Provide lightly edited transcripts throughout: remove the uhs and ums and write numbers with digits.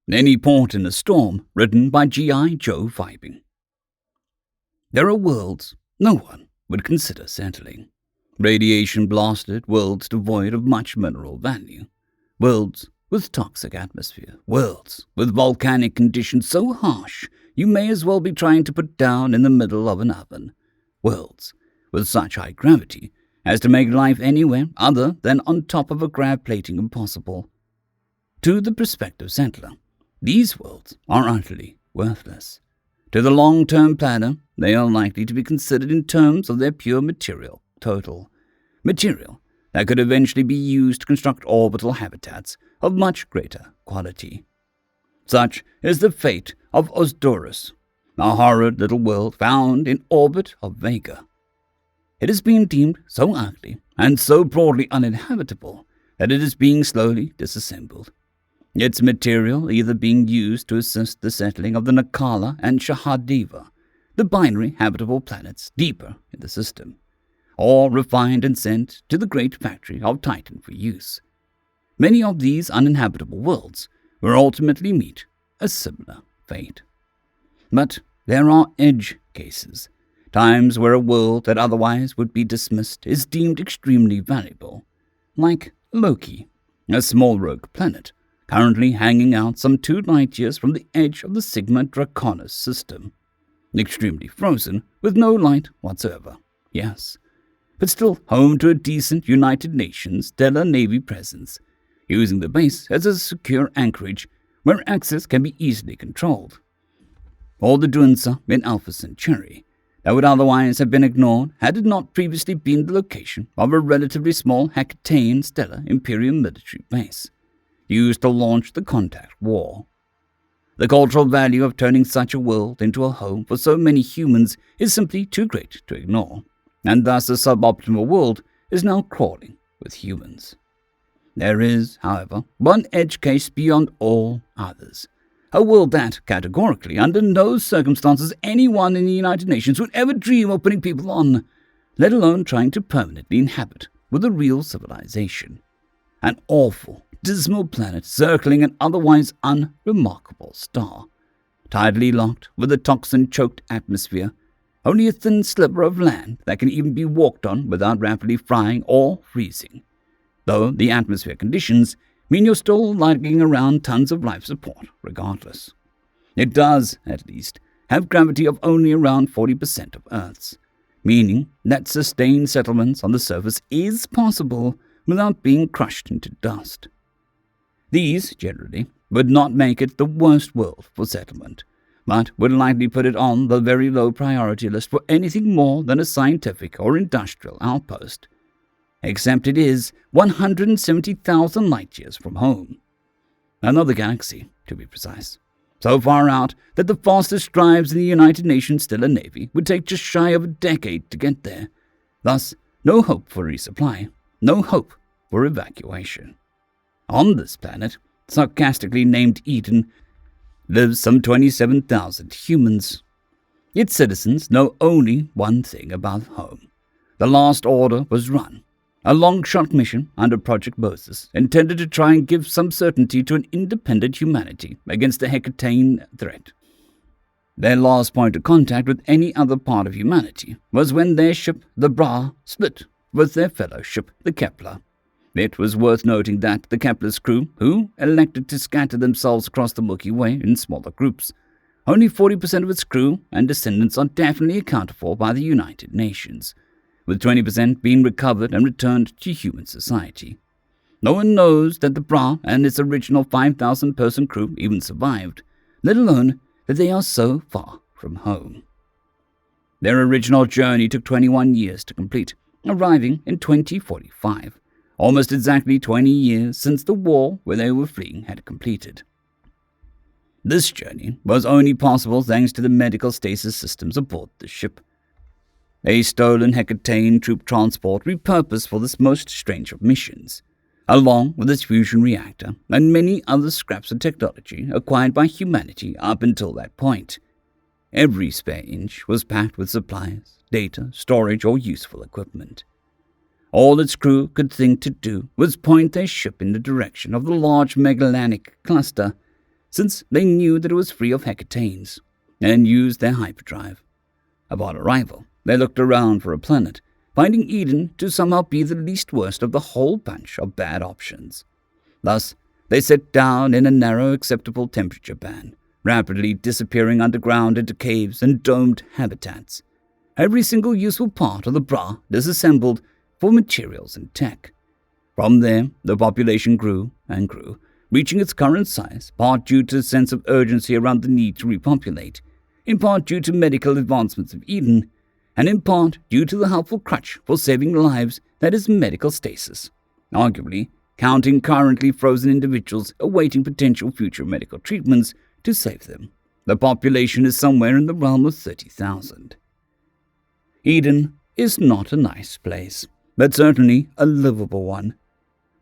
Any Port in a Storm, written by G.I. Joe Vibing. There are worlds no one would consider settling. Radiation-blasted worlds devoid of much mineral value. Worlds with toxic atmosphere. Worlds with volcanic conditions so harsh you may as well be trying to put down in the middle of an oven. Worlds with such high gravity as to make life anywhere other than on top of a grav plating impossible. To the prospective settler, these worlds are utterly worthless. To the long-term planner, they are likely to be considered in terms of their pure material total. Material that could eventually be used to construct orbital habitats of much greater quality. Such is the fate of Osdorus, a horrid little world found in orbit of Vega. It has been deemed so ugly and so broadly uninhabitable that it is being slowly disassembled. Its material either being used to assist the settling of the Nakala and Shahadiva, the binary habitable planets deeper in the system, or refined and sent to the great factory of Titan for use. Many of these uninhabitable worlds will ultimately meet a similar fate. But there are edge cases, times where a world that otherwise would be dismissed is deemed extremely valuable, like Loki, a small rogue planet currently hanging out some 2 light-years from the edge of the Sigma Draconis system. Extremely frozen, with no light whatsoever, yes, but still home to a decent United Nations stellar Navy presence, using the base as a secure anchorage where access can be easily controlled. Or the Duensa in Alpha Centauri, that would otherwise have been ignored had it not previously been the location of a relatively small Hecataean stellar Imperial military base, used to launch the Contact War. The cultural value of turning such a world into a home for so many humans is simply too great to ignore, and thus the suboptimal world is now crawling with humans. There is, however, one edge case beyond all others. A world that, categorically, under no circumstances anyone in the United Nations would ever dream of putting people on, let alone trying to permanently inhabit with a real civilization. An awful, dismal planet circling an otherwise unremarkable star, tidally locked with a toxin-choked atmosphere, only a thin sliver of land that can even be walked on without rapidly frying or freezing, though the atmosphere conditions mean you're still lugging around tons of life support regardless. It does, at least, have gravity of only around 40% of Earth's, meaning that sustained settlements on the surface is possible without being crushed into dust. These, generally, would not make it the worst world for settlement, but would likely put it on the very low priority list for anything more than a scientific or industrial outpost. Except it is 170,000 light-years from home. Another galaxy, to be precise. So far out that the fastest drives in the United Nations Stellar Navy would take just shy of a decade to get there. Thus, no hope for resupply, no hope for evacuation. On this planet, sarcastically named Eden, lives some 27,000 humans. Its citizens know only one thing about home. The last order was run, a long-shot mission under Project Moses, intended to try and give some certainty to an independent humanity against the Hecataean threat. Their last point of contact with any other part of humanity was when their ship, the Bra, split with their fellow ship, the Kepler. It was worth noting that the Kepler's crew, who elected to scatter themselves across the Milky Way in smaller groups, only 40% of its crew and descendants are definitely accounted for by the United Nations, with 20% being recovered and returned to human society. No one knows that the Bra and its original 5,000-person crew even survived, let alone that they are so far from home. Their original journey took 21 years to complete, arriving in 2045. Almost exactly 20 years since the war where they were fleeing had completed. This journey was only possible thanks to the medical stasis systems aboard the ship. A stolen Hecataean troop transport repurposed for this most strange of missions, along with its fusion reactor and many other scraps of technology acquired by humanity up until that point. Every spare inch was packed with supplies, data, storage, or useful equipment. All its crew could think to do was point their ship in the direction of the large Magellanic cluster, since they knew that it was free of hecatanes, and used their hyperdrive. Upon arrival, they looked around for a planet, finding Eden to somehow be the least worst of the whole bunch of bad options. Thus, they set down in a narrow acceptable temperature band, rapidly disappearing underground into caves and domed habitats. Every single useful part of the bra disassembled for materials and tech. From there, the population grew and grew, reaching its current size, part due to a sense of urgency around the need to repopulate, in part due to medical advancements of Eden, and in part due to the helpful crutch for saving lives that is medical stasis, arguably counting currently frozen individuals awaiting potential future medical treatments to save them. The population is somewhere in the realm of 30,000. Eden is not a nice place, but certainly a livable one.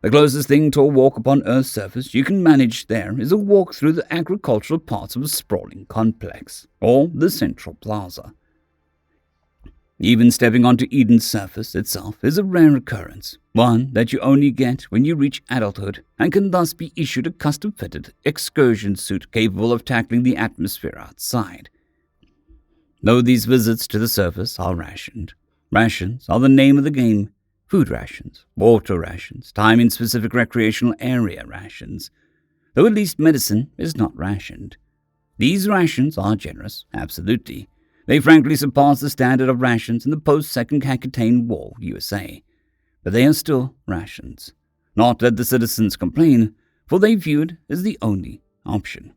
The closest thing to a walk upon Earth's surface you can manage there is a walk through the agricultural parts of a sprawling complex, or the Central Plaza. Even stepping onto Eden's surface itself is a rare occurrence, one that you only get when you reach adulthood and can thus be issued a custom-fitted excursion suit capable of tackling the atmosphere outside. Though these visits to the surface are rationed. Rations are the name of the game. Food rations, water rations, time in specific recreational area rations, though at least medicine is not rationed. These rations are generous, absolutely. They frankly surpass the standard of rations in the post-Second Hecatane War USA. But they are still rations. Not that the citizens complain, for they view it as the only option.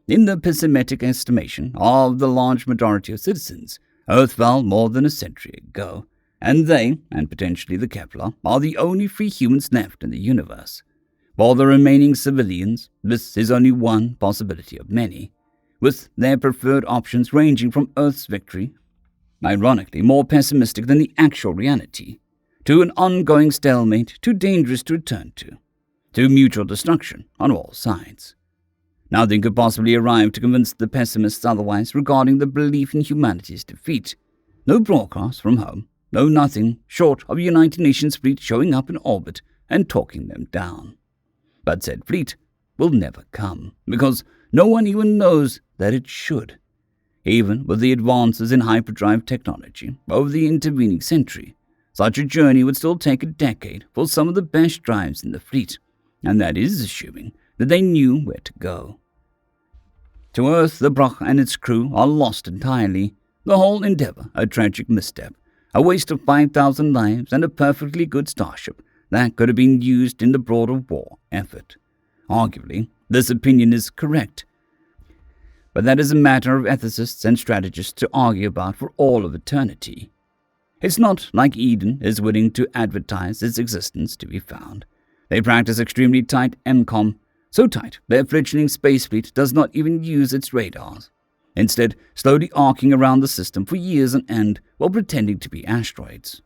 In the pessimistic estimation of the large majority of citizens, Earth fell more than a century ago, and they, and potentially the Kepler, are the only free humans left in the universe. For the remaining civilians, this is only one possibility of many, with their preferred options ranging from Earth's victory, ironically more pessimistic than the actual reality, to an ongoing stalemate too dangerous to return to mutual destruction on all sides. Nothing could possibly arrive to convince the pessimists otherwise regarding the belief in humanity's defeat. No broadcast from home, no nothing short of a United Nations fleet showing up in orbit and talking them down. But said fleet will never come, because no one even knows that it should. Even with the advances in hyperdrive technology over the intervening century, such a journey would still take a decade for some of the best drives in the fleet, and that is assuming that they knew where to go. To Earth, the Broch and its crew are lost entirely, the whole endeavor a tragic misstep, a waste of 5,000 lives and a perfectly good starship that could have been used in the broader war effort. Arguably, this opinion is correct, but that is a matter of ethicists and strategists to argue about for all of eternity. It's not like Eden is willing to advertise its existence to be found. They practice extremely tight MCOM, so tight their fledgling space fleet does not even use its radars, instead slowly arcing around the system for years on end while pretending to be asteroids.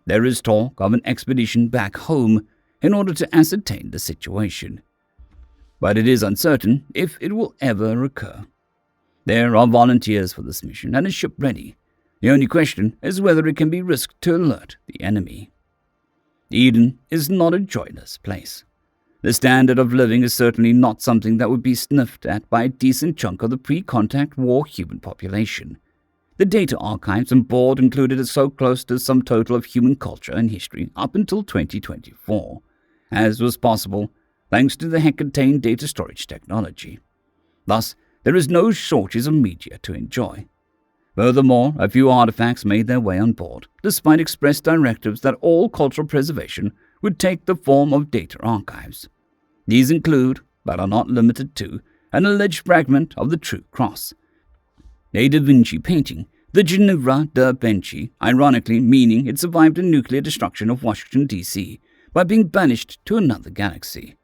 There is talk of an expedition back home in order to ascertain the situation, but it is uncertain if it will ever occur. There are volunteers for this mission and a ship ready. The only question is whether it can be risked to alert the enemy. Eden is not a joyless place. The standard of living is certainly not something that would be sniffed at by a decent chunk of the pre-contact war human population. The data archives and board included is so close to the sum total of human culture and history up until 2024, as was possible thanks to the Hecatane data storage technology. Thus, there is no shortage of media to enjoy. Furthermore, a few artifacts made their way on board, despite express directives that all cultural preservation would take the form of data archives. These include, but are not limited to, an alleged fragment of the True Cross, a Da Vinci painting, the Ginevra da Benci, ironically meaning it survived the nuclear destruction of Washington, D.C. by being banished to another galaxy,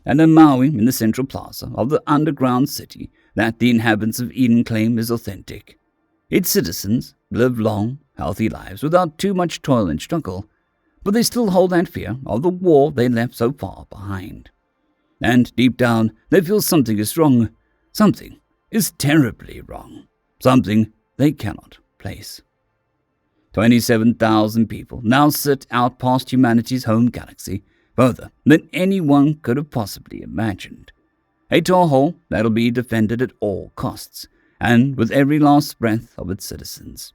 and a Maui in the Central Plaza of the underground city that the inhabitants of Eden claim is authentic. Its citizens live long, healthy lives without too much toil and struggle, but they still hold that fear of the war they left so far behind. And deep down, they feel something is wrong. Something is terribly wrong. Something they cannot place. 27,000 people now sit out past humanity's home galaxy, further than anyone could have possibly imagined. A toehold that'll be defended at all costs, and with every last breath of its citizens.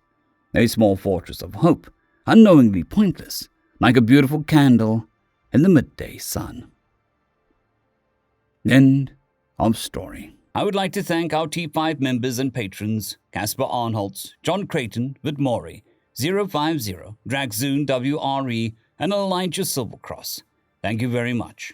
A small fortress of hope, unknowingly pointless, like a beautiful candle in the midday sun. End of story. I would like to thank our T5 members and patrons, Casper Arnholtz, John Creighton, Vidmori, 050, Dragzoon WRE, and Elijah Silvercross. Thank you very much.